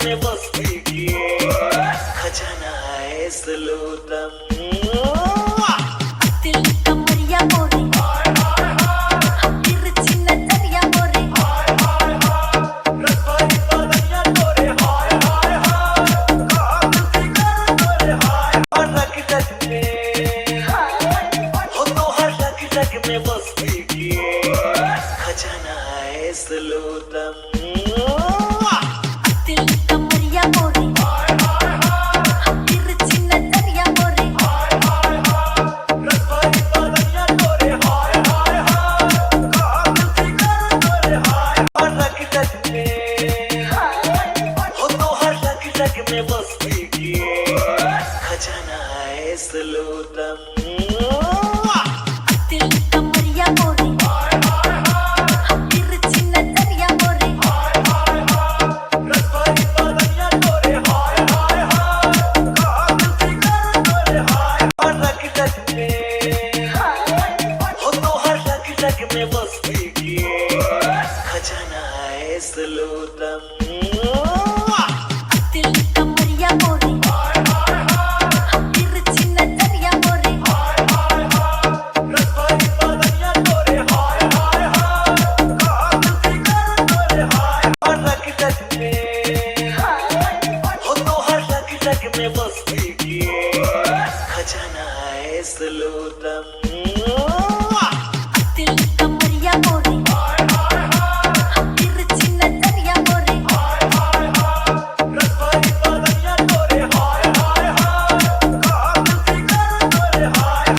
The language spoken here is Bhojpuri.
में बस्ती की खजाना है सलोतम दिल कमरिया मोरे तिरछी नजरिया मोरे रसवाई बादलियां तोरे हाय हाय हाय कागज़ी कर तोरे हाय और रग रग में हो तो हर रग रग में बस्ती की खजाना है सलोतम दिल कमरिया मोरे तिरछी नजरिया मोरे रसवाई बादलियां तोरे हाय हाय हाय कागज़ी कर तोरे हाय और रग रग में हो तो हर रग रग में बस्ती की खजाना है सलोतम दिल कमरिया मोरे तिरछी नजरिया मोरे रसवाई बादलियां तोरे हाय हाय हाय कागज़ी कर तोरे हाय और रग रग में हो तो हर रग रग में बस्ती की खजाना है सलोतम